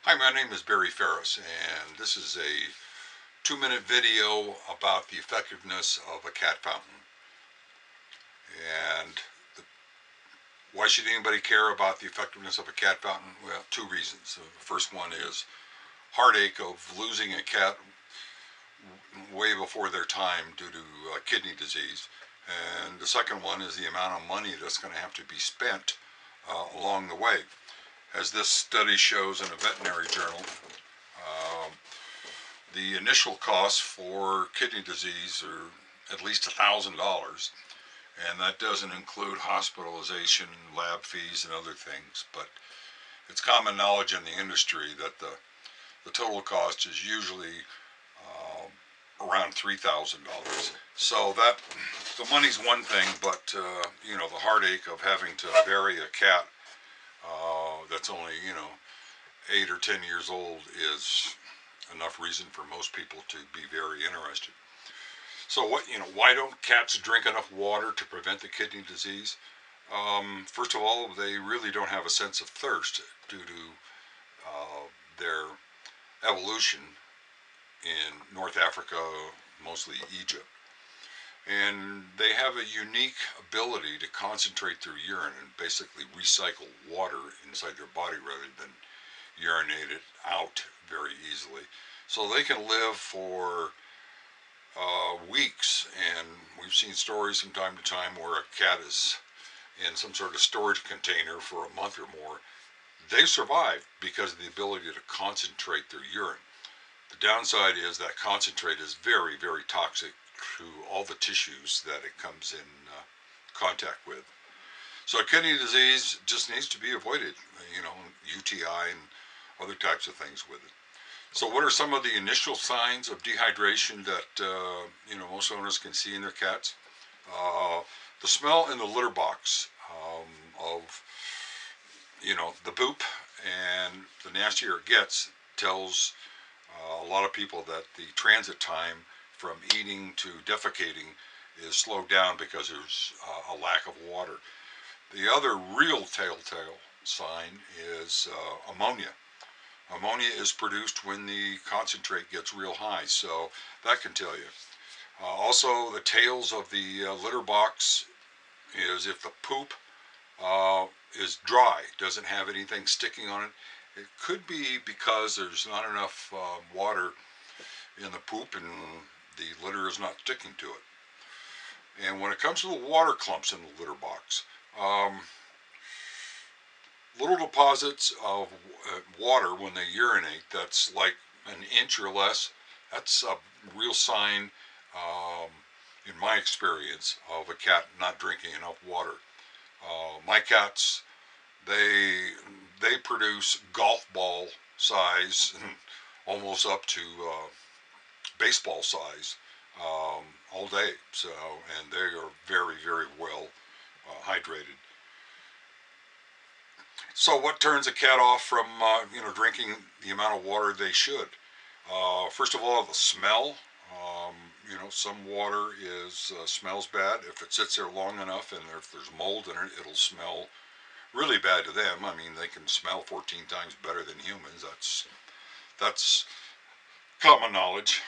Hi, my name is Farris, and this is a 2-minute video about the effectiveness of a cat fountain. And why should anybody care about the effectiveness of a cat fountain? Well, two reasons. The first one is heartache of losing a cat way before their time due to kidney disease. And the second one is the amount of money that's going to have to be spent along the way. As this study shows in a veterinary journal, the initial costs for kidney disease are at least $1,000, and that doesn't include hospitalization, lab fees, and other things. But it's common knowledge in the industry that the total cost is usually around $3,000. So that the money's one thing, but the heartache of having to bury a cat that's only 8 or 10 years old is enough reason for most people to be very interested. So why don't cats drink enough water to prevent the kidney disease? First of all, they really don't have a sense of thirst due to their evolution in North Africa, mostly Egypt. And they have a unique ability to concentrate their urine and basically recycle water inside their body rather than urinate it out very easily. So they can live for weeks, and we've seen stories from time to time where a cat is in some sort of storage container for a month or more. They survive because of the ability to concentrate their urine. The downside is that concentrate is very, very toxic to all the tissues that it comes in contact with. So kidney disease just needs to be avoided, UTI and other types of things with it. So what are some of the initial signs of dehydration that most owners can see in their cats? The smell in the litter box of the poop, and the nastier it gets tells a lot of people that the transit time from eating to defecating is slowed down because there's a lack of water. The other real telltale sign is ammonia. Ammonia is produced when the concentrate gets real high, so that can tell you. Also, the tails of the litter box is if the poop is dry, doesn't have anything sticking on it. It could be because there's not enough water in the poop and the litter is not sticking to it. And when it comes to the water clumps in the litter box, little deposits of water when they urinate that's like an inch or less, that's a real sign, in my experience, of a cat not drinking enough water. My cats, they produce golf ball size, almost up to baseball size, all day. So, and they are very, very well hydrated. So what turns a cat off from drinking the amount of water they should? First of all, the smell. Some water smells bad. If it sits there long enough and if there's mold in it, it'll smell really bad to them. I mean, they can smell 14 times better than humans. That's common knowledge.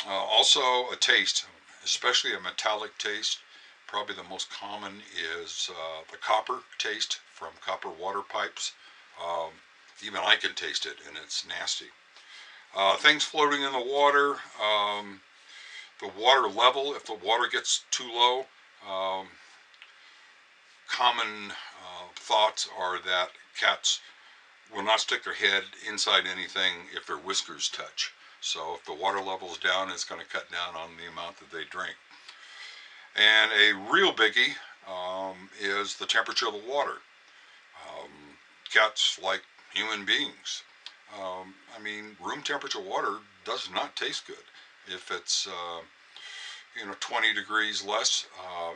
Also, a taste, especially a metallic taste. Probably the most common is the copper taste from copper water pipes. Even I can taste it, and it's nasty. Things floating in the water, the water level, if the water gets too low, common thoughts are that cats will not stick their head inside anything if their whiskers touch. So if the water level is down, it's going to cut down on the amount that they drink. And a real biggie is the temperature of the water. Cats, like human beings, room temperature water does not taste good. If it's 20 degrees less,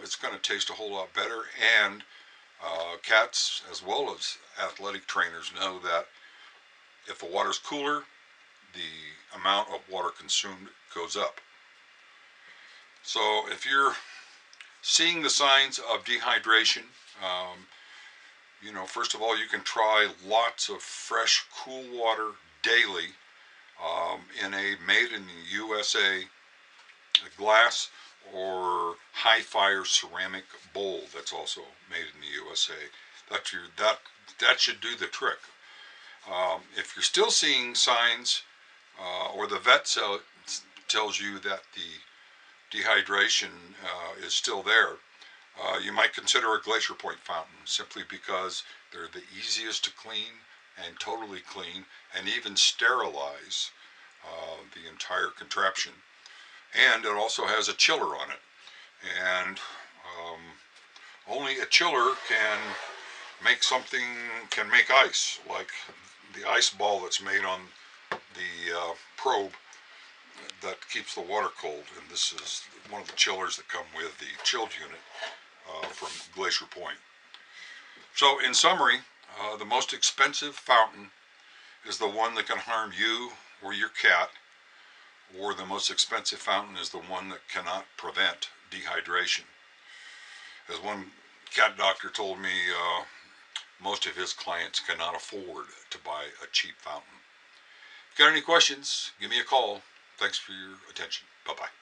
it's going to taste a whole lot better. And cats, as well as athletic trainers, know that if the water's cooler, the amount of water consumed goes up. So if you're seeing the signs of dehydration, first of all, you can try lots of fresh, cool water daily in a made in the USA glass or high fire ceramic bowl that's also made in the USA. That should do the trick. If you're still seeing signs, or the vet tells you that the dehydration is still there, you might consider a Glacier Point fountain, simply because they're the easiest to clean and totally clean and even sterilize the entire contraption. And it also has a chiller on it. And only a chiller can make ice, like the ice ball that's made on the probe that keeps the water cold. And this is one of the chillers that come with the chilled unit from Glacier Point. So in summary, the most expensive fountain is the one that can harm you or your cat, or the most expensive fountain is the one that cannot prevent dehydration. As one cat doctor told me, most of his clients cannot afford to buy a cheap fountain. If you got any questions, give me a call. Thanks for your attention. Bye-bye.